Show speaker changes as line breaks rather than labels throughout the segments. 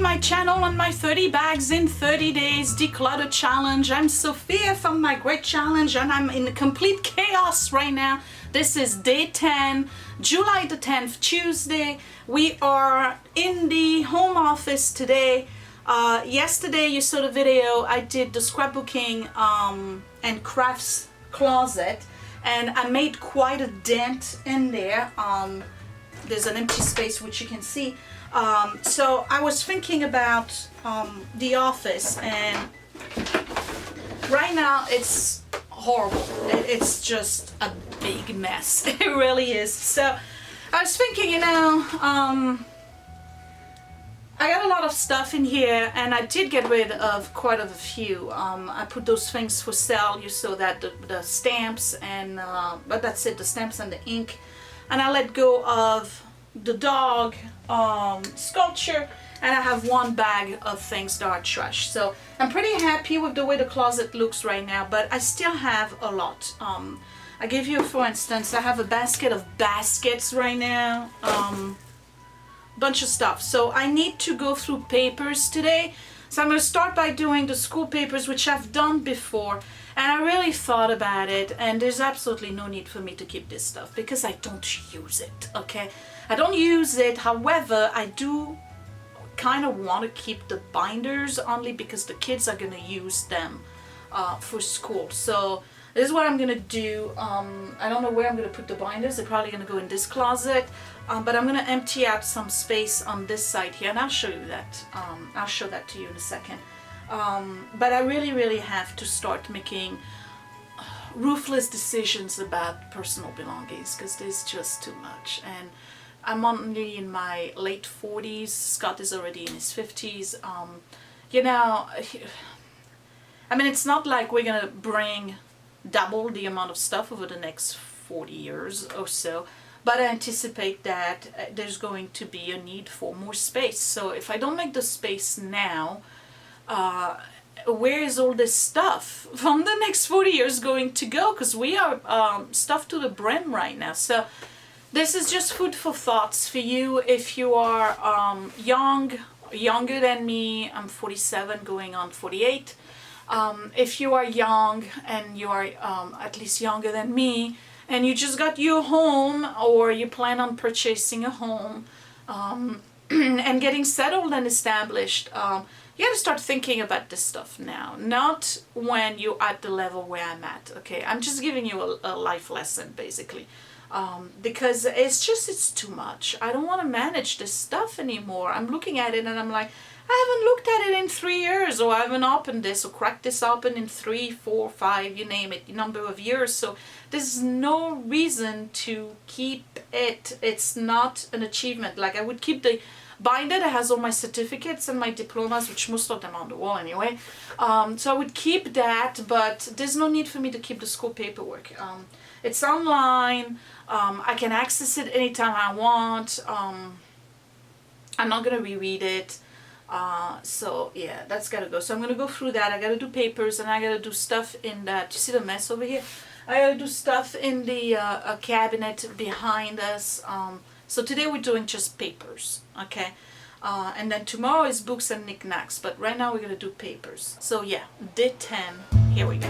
my channel on my 30 bags in 30 days declutter challenge. I'm Sophia from my great challenge and I'm in complete chaos right now. This is day 10, July the 10th, Tuesday. We are in the home office today. Yesterday you saw the video. I did the scrapbooking and crafts closet and I made quite a dent in there. There's an empty space which you can see. So I was thinking about the office, and right now it's horrible. It's just a big mess. It really is. So I was thinking, I got a lot of stuff in here and I did get rid of quite a few. I put those things for sale. You saw that, the stamps, and but that's it, the stamps and the ink. And I let go of the dog sculpture, and I have one bag of things that are trash. So I'm pretty happy with the way the closet looks right now, but I still have a lot. I give you, for instance, I have a basket of baskets right now, bunch of stuff. So I need to go through papers today. So I'm going to start by doing the school papers, which I've done before, and I really thought about it, and there's absolutely no need for me to keep this stuff because I don't use it, okay? I don't use it. However, I do kind of want to keep the binders only because the kids are going to use them for school. So this is what I'm going to do. I don't know where I'm going to put the binders. They're probably going to go in this closet, but I'm going to empty out some space on this side here, and I'll show you that. I'll show that to you in a second. But I really have to start making ruthless decisions about personal belongings because there's just too much. And I'm only in my late 40s. Scott is already in his 50s. I mean, it's not like we're gonna bring double the amount of stuff over the next 40 years or so, but I anticipate that there's going to be a need for more space. So if I don't make the space now, where is all this stuff from the next 40 years going to go? Because we are stuffed to the brim right now. So this is just food for thoughts for you if you are younger than me. I'm 47 going on 48. If you are young and you are at least younger than me and you just got your home or you plan on purchasing a home and getting settled and established, you got to start thinking about this stuff now, not when you're at the level where I'm at, okay? I'm just giving you a life lesson basically. Because it's too much. I don't want to manage this stuff anymore. I'm looking at it and I'm like, I haven't looked at it in 3 years, or I haven't opened this or cracked this open in 3, 4, 5, you name it, number of years. So there's no reason to keep it. It's not an achievement. Like I would keep the binder that has all my certificates and my diplomas, which most of them are on the wall anyway. So I would keep that, but there's no need for me to keep the school paperwork. It's online. I can access it anytime I want. I'm not going to reread it. So yeah, that's got to go. So I'm going to go through that. I got to do papers and I got to do stuff in that. You see the mess over here? I got to do stuff in the cabinet behind us. So today we're doing just papers, okay? And then tomorrow is books and knickknacks. But right now we're going to do papers. So yeah, day 10. Here we go.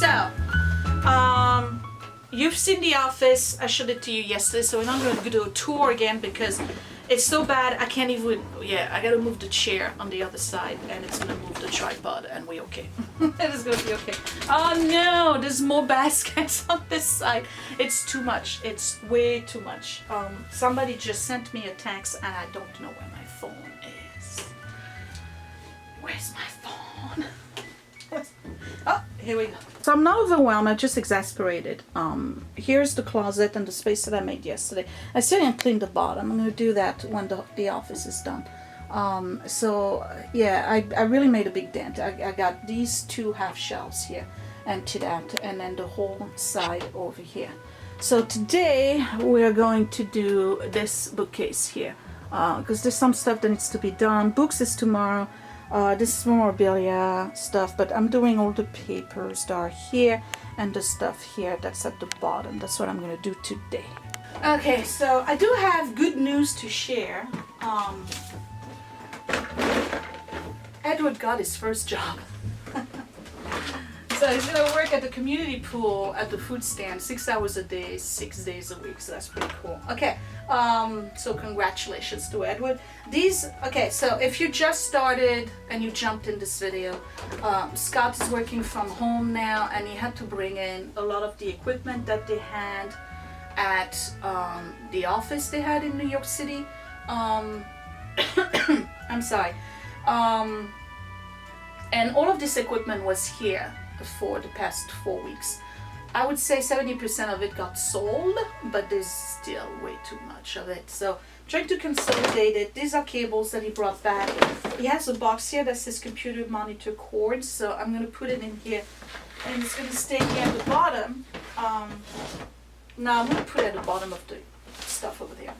So, you've seen the office. I showed it to you yesterday, so we're not going to do a tour again because it's so bad I can't even, I got to move the chair on the other side and it's going to move the tripod and we're okay. It is going to be okay. Oh no, there's more baskets on this side. It's too much. It's way too much. Somebody just sent me a text and I don't know where my phone is. Where's my phone? Oh, here we go. So I'm not overwhelmed, I'm just exasperated. Here's the closet and the space that I made yesterday. I still didn't clean the bottom. I'm going to do that when the office is done. So yeah, I really made a big dent. I got these 2 half shelves here emptied out, and then the whole side over here. So today we're going to do this bookcase here because there's some stuff that needs to be done. Books is tomorrow. This is memorabilia stuff, but I'm doing all the papers that are here and the stuff here that's at the bottom. That's what I'm gonna do today. Okay, so I do have good news to share. Edward got his first job. So he's gonna work at the community pool at the food stand 6 hours a day, 6 days a week. So that's pretty cool. Okay, so congratulations to Edward. Okay, so if you just started and you jumped in this video, Scott is working from home now, and he had to bring in a lot of the equipment that they had at the office they had in New York City. I'm sorry. And all of this equipment was here for the past 4 weeks. I would say 70% of it got sold, but there's still way too much of it. So trying to consolidate it. These are cables that he brought back. He has a box here that says computer monitor cords, so I'm going to put it in here, and it's going to stay here at the bottom. Now I'm going to put it at the bottom of the stuff over there.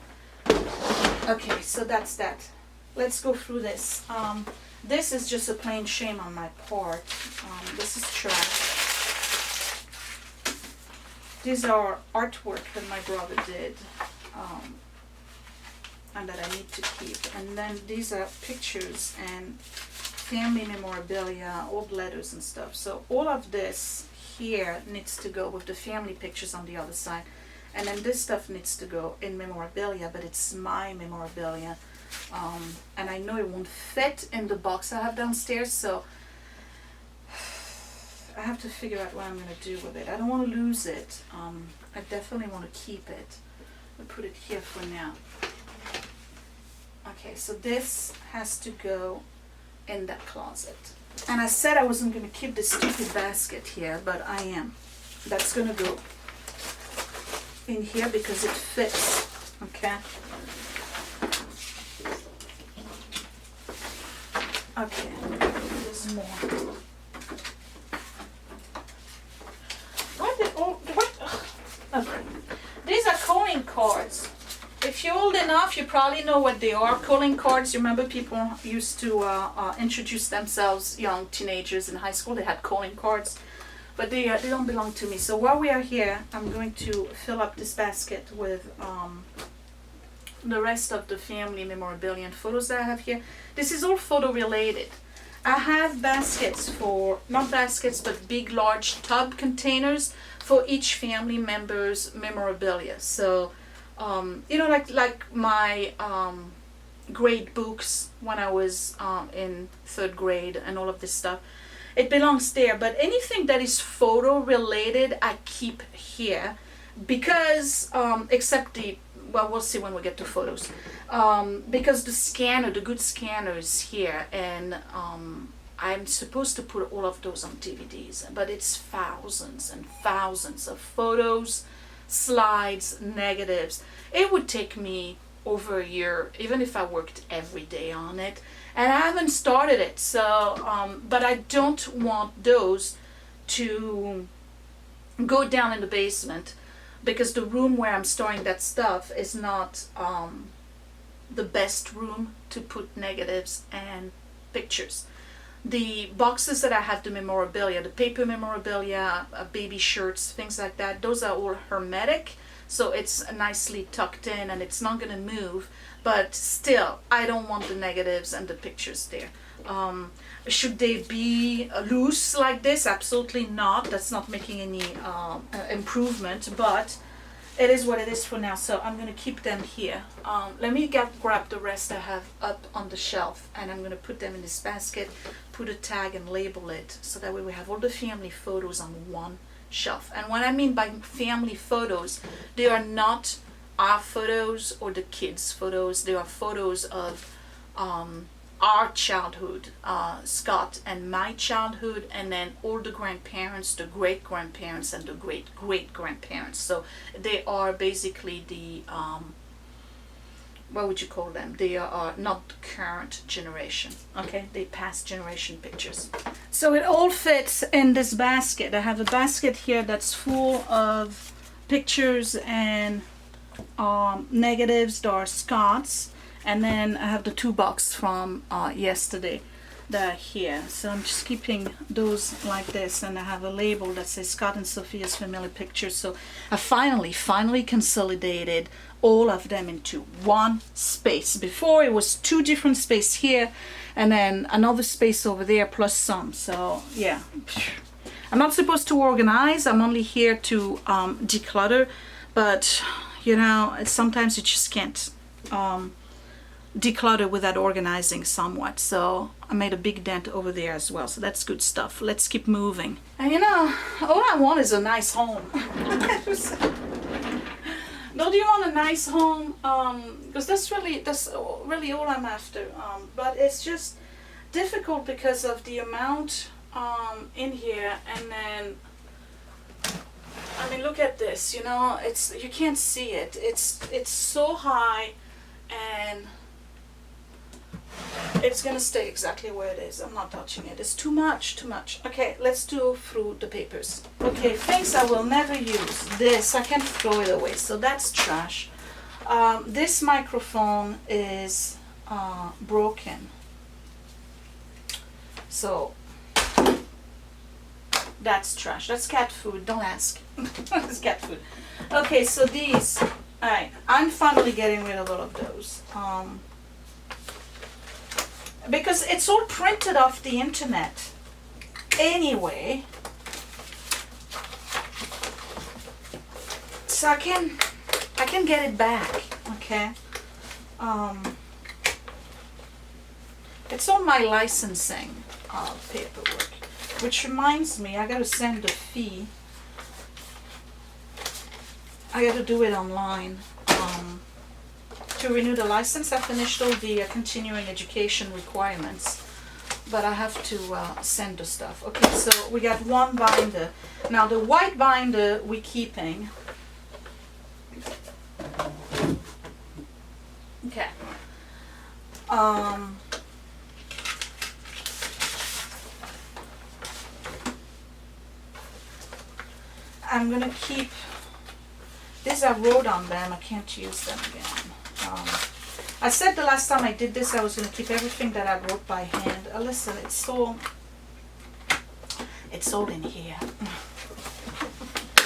Okay, so that's that. Let's go through this. This is just a plain shame on my part. This is trash. These are artwork that my brother did, and that I need to keep. And then these are pictures and family memorabilia, old letters and stuff. So all of this here needs to go with the family pictures on the other side. And then this stuff needs to go in memorabilia, but it's my memorabilia. And I know it won't fit in the box I have downstairs, so I have to figure out what I'm going to do with it. I don't want to lose it. I definitely want to keep it. I'll put it here for now. Okay, so this has to go in that closet. And I said I wasn't going to keep this stupid basket here, but I am. That's going to go in here because it fits. Okay. Okay, there's more. Okay. These are calling cards. If you're old enough, you probably know what they are. Calling cards, you remember people used to introduce themselves, young teenagers in high school, they had calling cards. But they don't belong to me. So while we are here, I'm going to fill up this basket with the rest of the family memorabilia and photos that I have here. This is all photo related. I have baskets for, not baskets, but big large tub containers for each family member's memorabilia. So, you know, like my grade books when I was in 3rd grade and all of this stuff. It belongs there, but anything that is photo related, I keep here because, except well, we'll see when we get to photos. Because the scanner, the good scanner is here, and I'm supposed to put all of those on DVDs, but it's thousands and thousands of photos, slides, negatives. It would take me over a year, even if I worked every day on it, and I haven't started it. So, but I don't want those to go down in the basement, because the room where I'm storing that stuff is not the best room to put negatives and pictures. The boxes that I have, the memorabilia, the paper memorabilia, baby shirts, things like that, those are all hermetic, so it's nicely tucked in and it's not going to move, but still, I don't want the negatives and the pictures there. Should they be loose like this? Absolutely not. That's not making any improvement, but it is what it is for now, so I'm going to keep them here. Let me grab the rest I have up on the shelf, and I'm going to put them in this basket, put a tag and label it, so that way we have all the family photos on one shelf. And what I mean by family photos, they are not our photos or the kids' photos. They are photos of our childhood, Scott and my childhood, and then all the grandparents, the great-grandparents, and the great-great-grandparents. So they are basically the, what would you call them? They are not the current generation, okay? They past generation pictures. So it all fits in this basket. I have a basket here that's full of pictures and negatives that are Scott's. And then I have the 2 boxes from yesterday. that are here. So I'm just keeping those like this, and I have a label that says Scott and Sophia's Family Pictures. So I finally consolidated all of them into one space. Before it was two different spaces here and then another space over there plus some. So yeah, I'm not supposed to organize. I'm only here to declutter, but you know, sometimes you just can't declutter without organizing somewhat. So I made a big dent over there as well, so that's good stuff. Let's keep moving. And you know, all I want is a nice home. Don't you want a nice home? Because that's really all I'm after. But it's just difficult because of the amount in here. And then I mean, look at this, you know, you can't see it. It's so high, and it's gonna stay exactly where it is. I'm not touching it. It's too much. Okay, let's do through the papers. Okay, things I will never use. This, I can throw it away, so that's trash. This microphone is broken. So that's trash. That's cat food. Don't ask. It's cat food. Okay, so these. Alright, I'm finally getting rid of all of those. Because it's all printed off the internet anyway. So I can get it back, okay? It's on my licensing paperwork, which reminds me, I gotta send a fee. I gotta do it online. To renew the license, I finished all the continuing education requirements, but I have to send the stuff. Okay, so we got one binder. Now the white binder we're keeping. Okay. I'm gonna keep, these I wrote on them, I can't use them again. I said the last time I did this I was going to keep everything that I wrote by hand. Listen, it's all in here.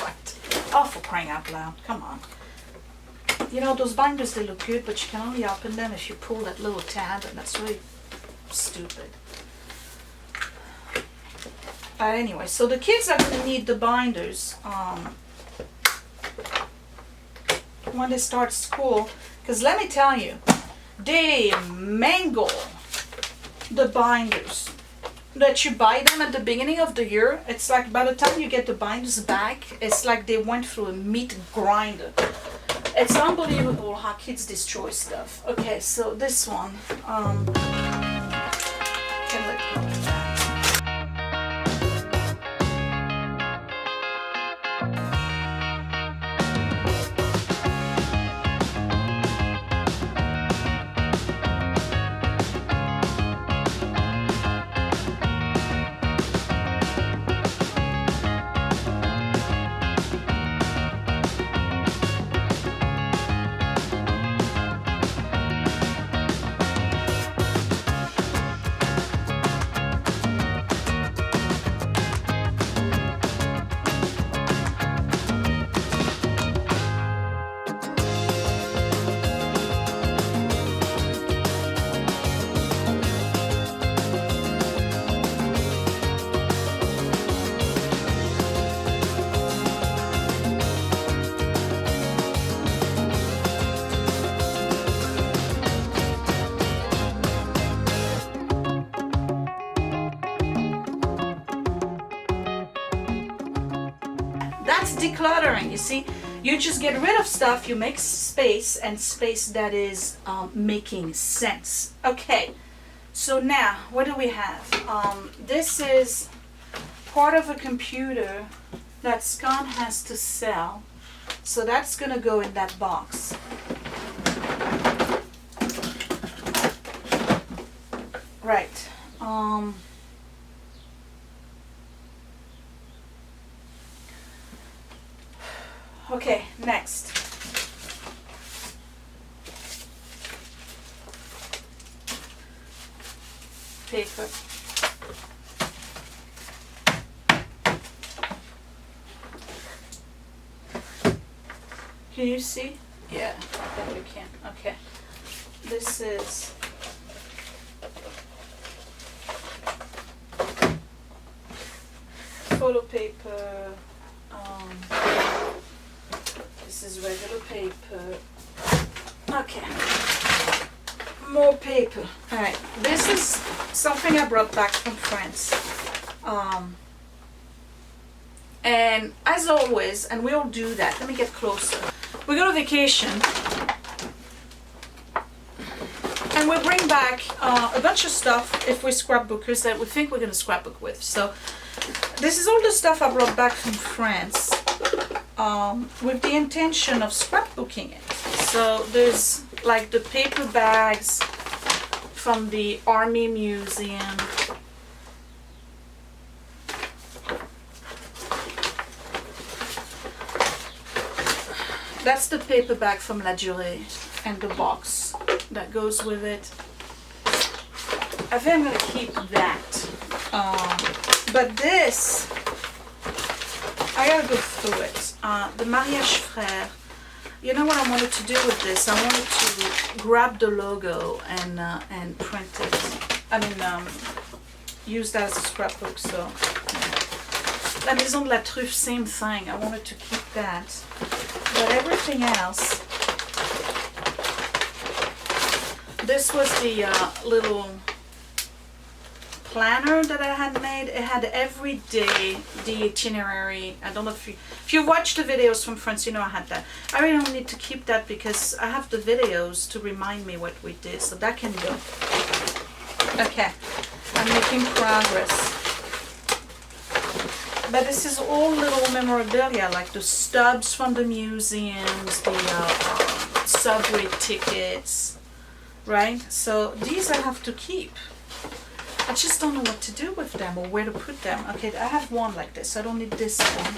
What? Oh, for crying out loud, come on. You know, those binders, they look good, but you can only open them if you pull that little tab, and that's really stupid. But anyway, so the kids are going to need the binders when they start school. Because let me tell you, they mangle the binders. That you buy them at the beginning of the year, it's like by the time you get the binders back, it's like they went through a meat grinder. It's unbelievable how kids destroy stuff. Okay, so this one, can let go of that. That's decluttering, you see. You just get rid of stuff, you make space, and space that is making sense. Okay, so now, what do we have? This is part of a computer that Scott has to sell. So that's gonna go in that box. Right. Okay, next. Paper. Can you see? Yeah, I think you can. Okay. This is photo paper. This is regular paper. Okay. More paper. Alright. This is something I brought back from France. And as always, and we all do that. Let me get closer. We go to vacation. And we bring back a bunch of stuff if we're scrapbookers that we think we're going to scrapbook with. So this is all the stuff I brought back from France with the intention of scrapbooking it. So there's like the paper bags from the Army Museum. That's the paper bag from La Durée and the box that goes with it. I think I'm going to keep that. But this, I gotta go through it. The Mariage Frère. You know what I wanted to do with this? I wanted to grab the logo and print it. I mean, use that as a scrapbook. So, La Maison de la Truffe, same thing. I wanted to keep that. But everything else, this was the little planner that I had made. It had every day the itinerary. I don't know if you watched the videos from France, you know I had that. I really don't need to keep that because I have the videos to remind me what we did, so that can go. Okay, I'm making progress. But this is all little memorabilia, like the stubs from the museums, the subway tickets, right? So these I have to keep. I just don't know what to do with them or where to put them. Okay, I have one like this. I don't need this one.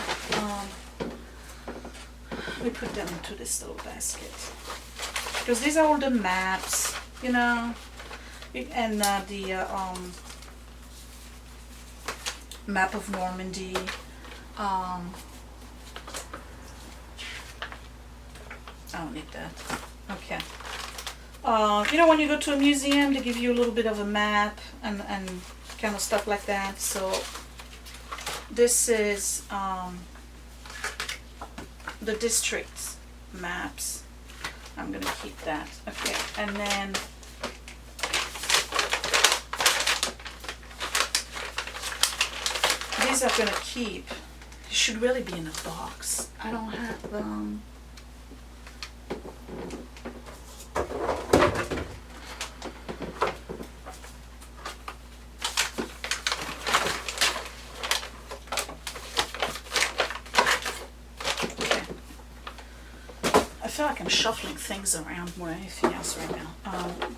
We put them into this little basket. Because these are all the maps, you know, and the map of Normandy. I don't need that. Okay. You know when you go to a museum, they give you a little bit of a map and kind of stuff like that. So this is the district maps. I'm gonna keep that. Okay, and then these I'm gonna keep. They should really be in a box. I don't have them. I feel like I'm shuffling things around more than anything else right now.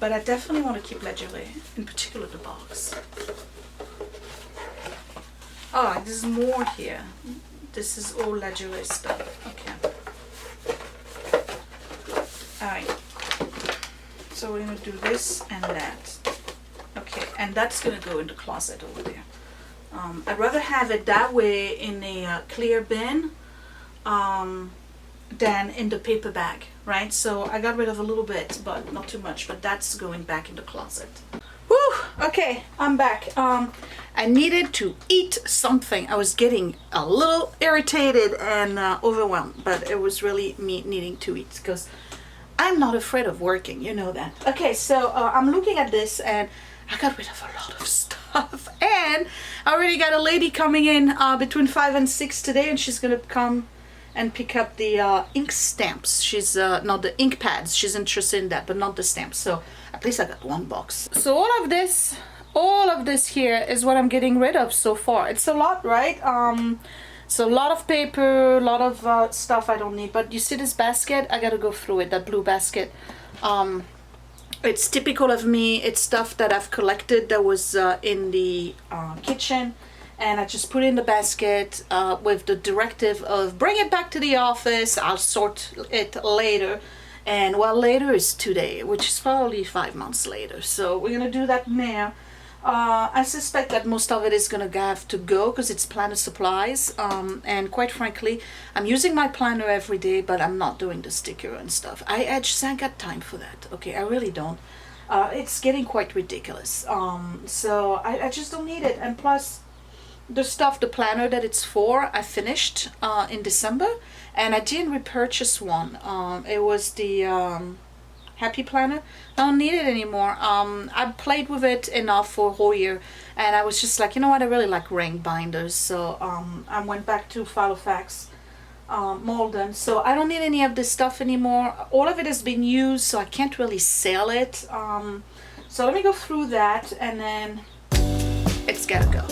But I definitely want to keep La Durée, in particular the box. Oh, there's more here. This is all La Durée stuff. Okay. Alright. So we're going to do this and that. Okay, and that's going to go in the closet over there. I'd rather have it that way in a clear bin than in the paper bag, right? So I got rid of a little bit, but not too much, but that's going back in the closet. Woo! Okay, I'm back. I needed to eat something. I was getting a little irritated and overwhelmed, but it was really me needing to eat because I'm not afraid of working, you know that. Okay, so I'm looking at this and I got rid of a lot of stuff, and I already got a lady coming in between 5 and 6 today, and she's gonna come and pick up the ink stamps. She's not the ink pads, she's interested in that, but not the stamps. So at least I got one box. So all of this here is what I'm getting rid of so far. It's a lot, right? So a lot of paper, a lot of stuff I don't need. But you see this basket? I gotta go through it, that blue basket. It's typical of me. It's stuff that I've collected that was in the kitchen, and I just put it in the basket with the directive of bring it back to the office. I'll sort it later. And well, later is today, which is probably 5 months later. So we're gonna do that now. I suspect that most of it is going to have to go because it's planner supplies. And quite frankly, I'm using my planner every day, but I'm not doing the sticker and stuff. I just ain't got time for that. Okay, I really don't. It's getting quite ridiculous. So I just don't need it. And plus, the stuff, the planner that it's for, I finished in December, and I didn't repurchase one. It was the Happy Planner. I don't need it anymore. I played with it enough for a whole year, and I was just like, you know what, I really like ring binders, so I went back to Filofax Malden. So I don't need any of this stuff anymore. All of it has been used, so I can't really sell it. So let me go through that, and then it's gotta go.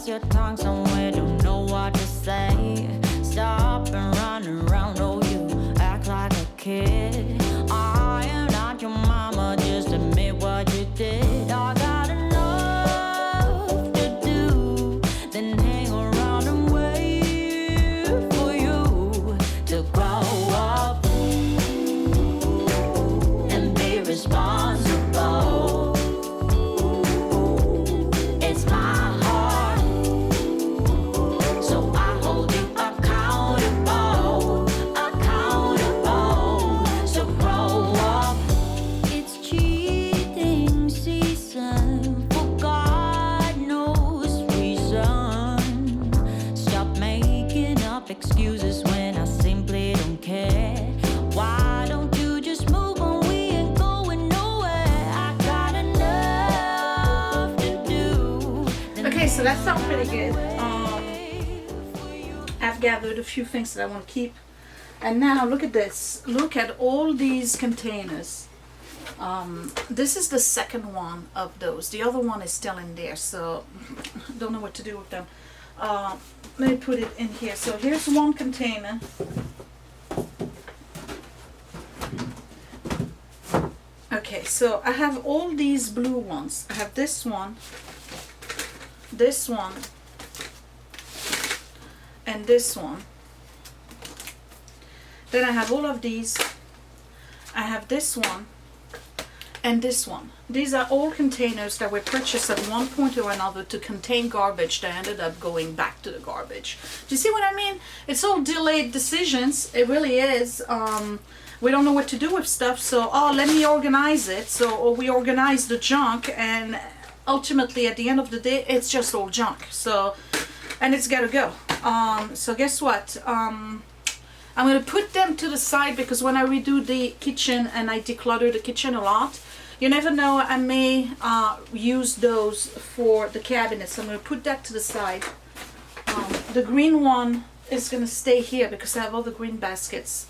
Your tongue somewhere, don't know what to say. Stop and run around, oh you act like a kid. I am not your mama, just admit what you did. I got enough to do, then hang around and wait for you to grow up and be responsible. It's my excuses when I simply don't care. Why don't you just move on? We ain't going nowhere. I got enough to do.
Okay, so that sounds pretty good. I've gathered a few things that I want to keep. And now look at this. Look at all these containers. This is the second one of those. The other one is still in there, so don't know what to do with them. Let me put it in here. So here's one container. Okay, so I have all these blue ones. I have this one, and this one. Then I have all of these. I have this one and this one. These are all containers that were purchased at one point or another to contain garbage that ended up going back to the garbage. Do you see what I mean? It's all delayed decisions. It really is. We don't know what to do with stuff, so let me organize it. So we organize the junk, and ultimately at the end of the day, it's just all junk. So, and it's gotta go. So guess what? I'm gonna put them to the side because when I redo the kitchen and I declutter the kitchen a lot, you never know, I may use those for the cabinets. So I'm going to put that to the side. The green one is going to stay here because I have all the green baskets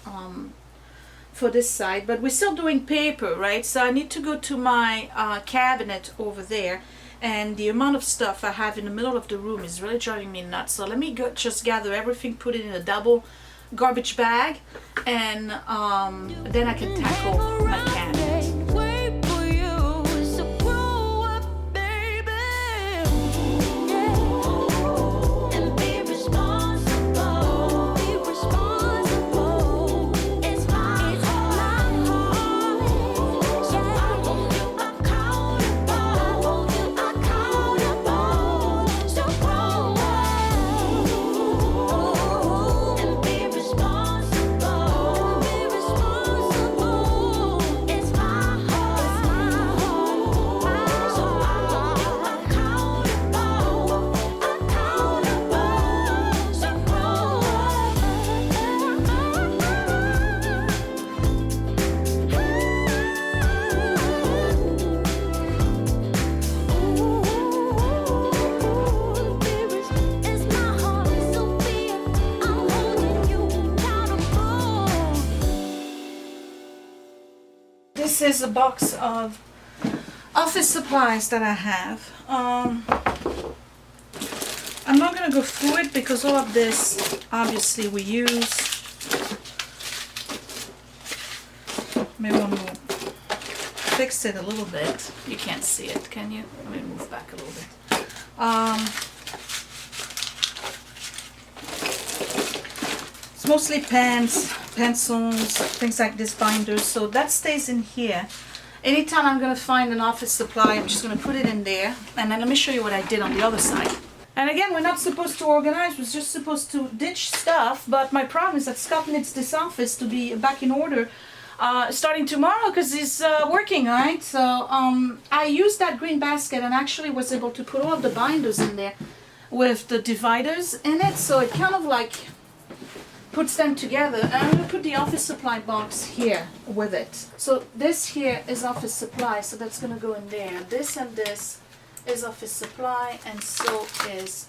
for this side. But we're still doing paper, right? So I need to go to my cabinet over there. And the amount of stuff I have in the middle of the room is really driving me nuts. So let me go just gather everything, put it in a double garbage bag, and then I can tackle my cabinet. This is a box of office supplies that I have. I'm not going to go through it because all of this obviously we use. Maybe I'm going to fix it a little bit. You can't see it, can you? Let me move back a little bit. mostly pens, pencils, things like this, binders. So that stays in here. Anytime I'm going to find an office supply, I'm just going to put it in there. And then let me show you what I did on the other side. And again, we're not supposed to organize, we're just supposed to ditch stuff. But my problem is that Scott needs this office to be back in order starting tomorrow because he's working, right? So I used that green basket and actually was able to put all of the binders in there with the dividers in it. So it kind of like puts them together. And I'm going to put the office supply box here with it. So this here is office supply, so that's going to go in there. This and this is office supply, and so is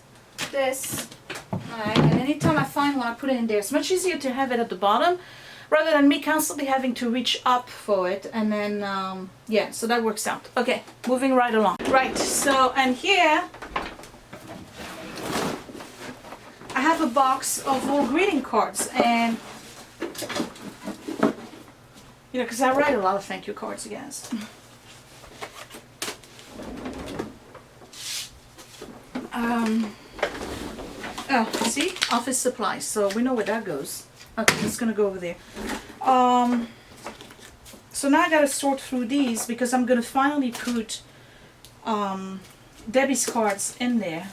this. Alright, and anytime I find one, I put it in there. It's much easier to have it at the bottom rather than me constantly having to reach up for it. And then, yeah, so that works out. Okay, moving right along. Right, so, and here I have a box of all greeting cards, and you know, because I write a lot of thank you cards, you guys. Oh, see, office supplies. So we know where that goes. Okay, it's gonna go over there. So now I gotta sort through these because I'm gonna finally put Debbie's cards in there.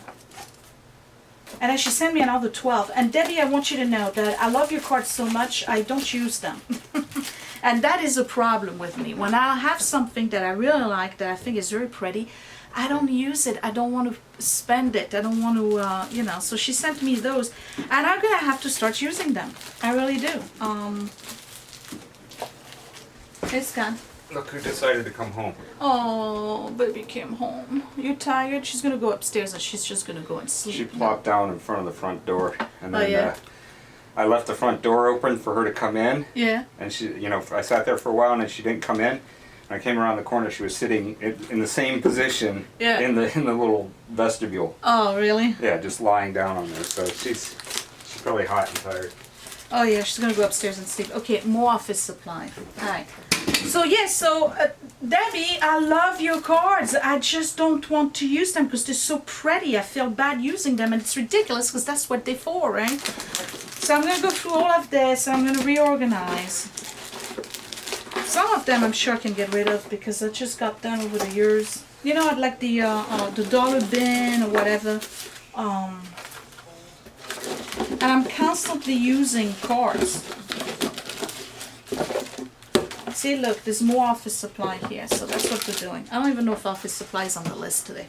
And then she sent me another 12. And Debbie, I want you to know that I love your cards so much, I don't use them. And that is a problem with me. When I have something that I really like, that I think is very pretty, I don't use it. I don't want to spend it. I don't want to, you know. So she sent me those. And I'm going to have to start using them. I really do. It's gone.
Look who decided to come home.
Oh, baby came home. You're tired? She's going to go upstairs and she's just going to go and sleep.
She plopped down in front of the front door. And then
yeah.
I left the front door open for her to come in.
Yeah.
And she, you know, I sat there for a while and then she didn't come in. And I came around the corner. She was sitting in the same position in the little vestibule.
Oh, really?
Yeah, just lying down on there. So she's probably hot and tired.
Oh yeah, she's gonna go upstairs and sleep. Okay, more office supply. All right. So yes, so Debbie, I love your cards. I just don't want to use them because they're so pretty. I feel bad using them, and it's ridiculous because that's what they're for, right? So I'm gonna go through all of this. And I'm gonna reorganize. Some of them I'm sure I can get rid of because I just got done over the years. You know, I'd like the dollar bin or whatever. And I'm constantly using cards. See, look, there's more office supply here, so that's what we're doing. I don't even know if office supply is on the list today.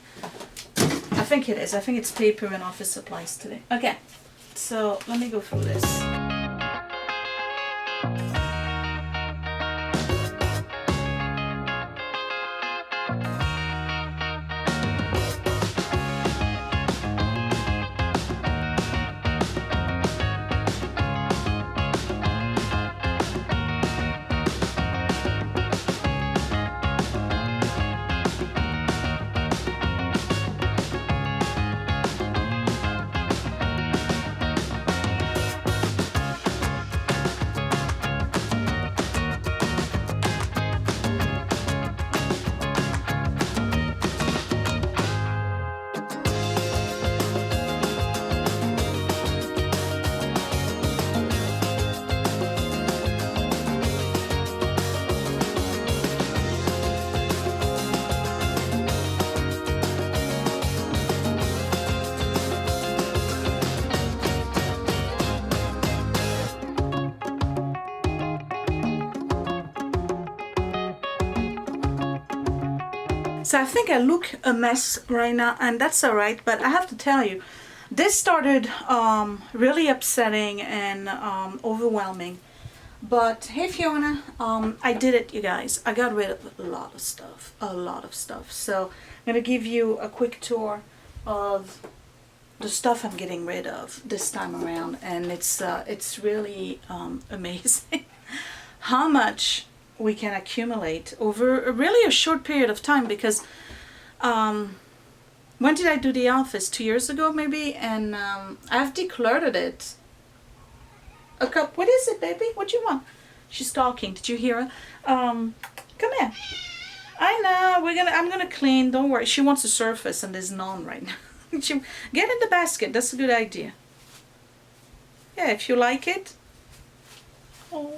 I think it is. I think it's paper and office supplies today. Okay, so let me go through this. So I think I look a mess right now, and that's all right, but I have to tell you, this started really upsetting and overwhelming. But hey Fiona, I did it, you guys. I got rid of a lot of stuff. So I'm gonna give you a quick tour of the stuff I'm getting rid of this time around, and it's really amazing how much we can accumulate over really a short period of time. Because when did I do the office? 2 years ago maybe, and I've decluttered it. A cup. What is it, baby? What you want? She's talking. Did you hear her? Come here. I know. I'm gonna clean. Don't worry. She wants a surface, and there's none right now. Get in the basket. That's a good idea. Yeah, if you like it. Oh.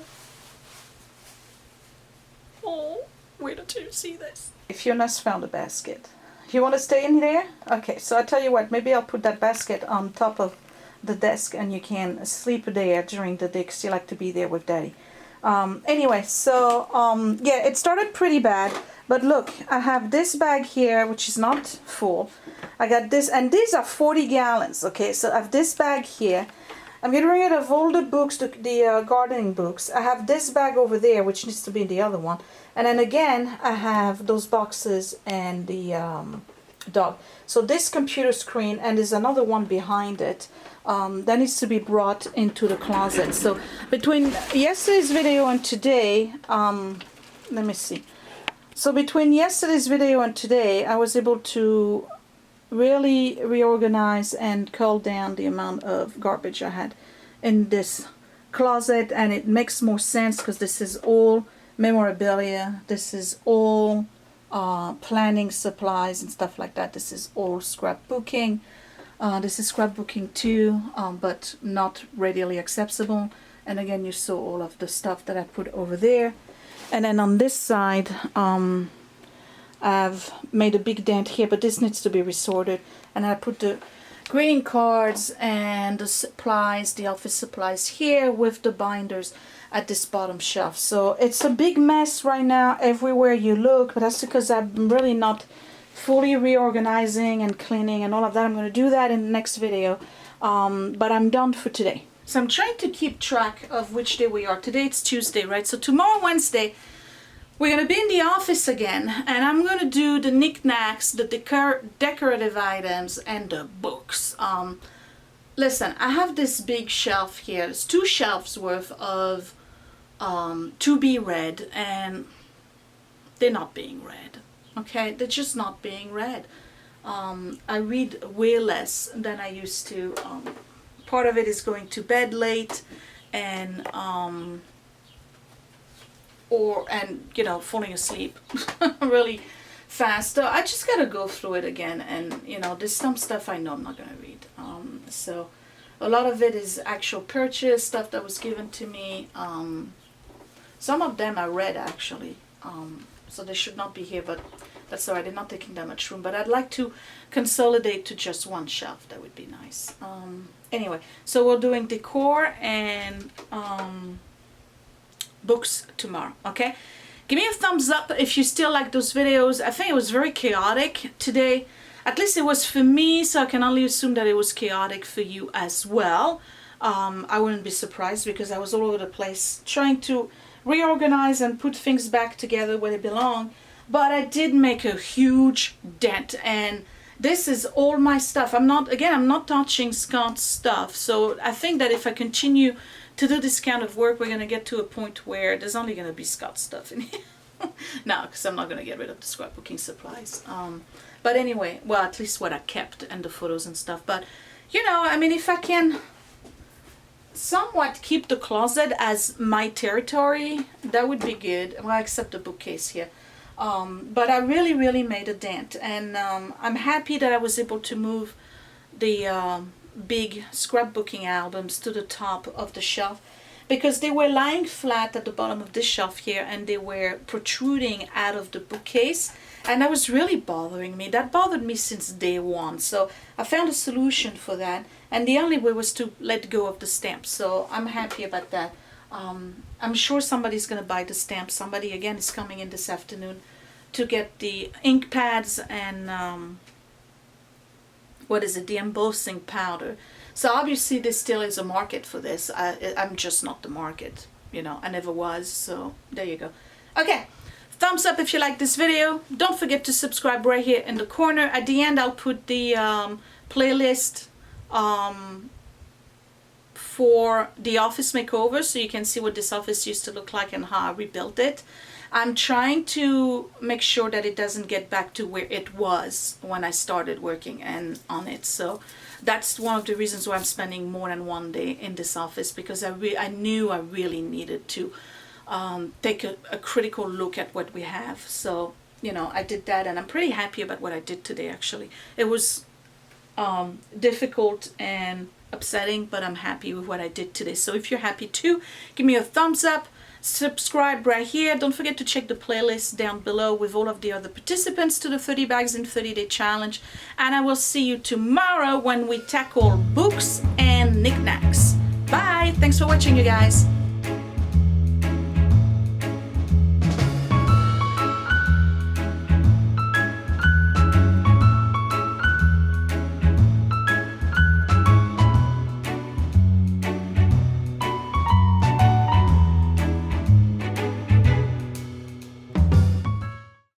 Oh, where did you see this? Fiona's found a basket. You want to stay in there? Okay, so I tell you what, maybe I'll put that basket on top of the desk and you can sleep there during the day because you like to be there with Daddy. Anyway, so yeah, it started pretty bad, but look, I have this bag here which is not full. I got this, and these are 40 gallons. Okay, so I have this bag here. I'm getting rid of all the books, the gardening books. I have this bag over there which needs to be in the other one, and then again I have those boxes and the dog. So this computer screen, and there's another one behind it. That needs to be brought into the closet. So between yesterday's video and today, let me see. So between yesterday's video and today, I was able to really reorganize and cull down the amount of garbage I had in this closet, and it makes more sense because this is all memorabilia. This is all planning supplies and stuff like that. This is all scrapbooking. This is scrapbooking too, but not readily accessible. And again, you saw all of the stuff that I put over there. And then on this side, I've made a big dent here, but this needs to be resorted. And I put the greeting cards and the supplies, the office supplies here with the binders at this bottom shelf. So it's a big mess right now everywhere you look, but that's because I'm really not fully reorganizing and cleaning and all of that. I'm going to do that in the next video, but I'm done for today. So I'm trying to keep track of which day we are. Today it's Tuesday, right? So tomorrow, Wednesday, we're going to be in the office again, and I'm going to do the knickknacks, the decorative items, and the books. Listen, I have this big shelf here. There's 2 shelves worth of to be read, and they're not being read. Okay, they're just not being read. I read way less than I used to. Part of it is going to bed late, and you know, falling asleep really fast. So I just gotta go through it again, and you know, there's some stuff I know I'm not gonna read. So a lot of it is actual purchase stuff that was given to me. Some of them I read actually. So they should not be here, but that's alright. They're not taking that much room. But I'd like to consolidate to just one shelf. That would be nice. Anyway, so we're doing decor and books tomorrow. Okay, give me a thumbs up if you still like those videos. I think it was very chaotic today. At least it was for me, so I can only assume that it was chaotic for you as well. I wouldn't be surprised because I was all over the place trying to reorganize and put things back together where they belong. But I did make a huge dent, and this is all my stuff. I'm not touching Scott's stuff. So I think that if I continue to do this kind of work, we're going to get to a point where there's only going to be Scott's stuff in here. No, because I'm not going to get rid of the scrapbooking supplies. But anyway, well, at least what I kept and the photos and stuff. But, you know, I mean, if I can somewhat keep the closet as my territory, that would be good. Well, except the bookcase here. But I really made a dent, and I'm happy that I was able to move the big scrapbooking albums to the top of the shelf, because they were lying flat at the bottom of this shelf here, and they were protruding out of the bookcase, and that was really bothering me. That bothered me since day one. So I found a solution for that, and the only way was to let go of the stamps. So I'm happy about that. I'm sure somebody's going to buy the stamps. Somebody again is coming in this afternoon to get the ink pads and what is it, the embossing powder. So obviously there still is a market for this. I'm just not the market, you know. I never was. So there you go. Okay, thumbs up if you like this video. Don't forget to subscribe right here in the corner. At the end I'll put the playlist for the office makeover, so you can see what this office used to look like and how I rebuilt it. I'm trying to make sure that it doesn't get back to where it was when I started working and on it. So that's one of the reasons why I'm spending more than one day in this office, because I knew I really needed to take a critical look at what we have. So, you know, I did that, and I'm pretty happy about what I did today actually. It was difficult and upsetting, but I'm happy with what I did today. So if you're happy too, give me a thumbs up, subscribe right here. Don't forget to check the playlist down below with all of the other participants to the 30 bags in 30-day challenge. And I will see you tomorrow when we tackle books and knickknacks. Bye! Thanks for watching, you guys.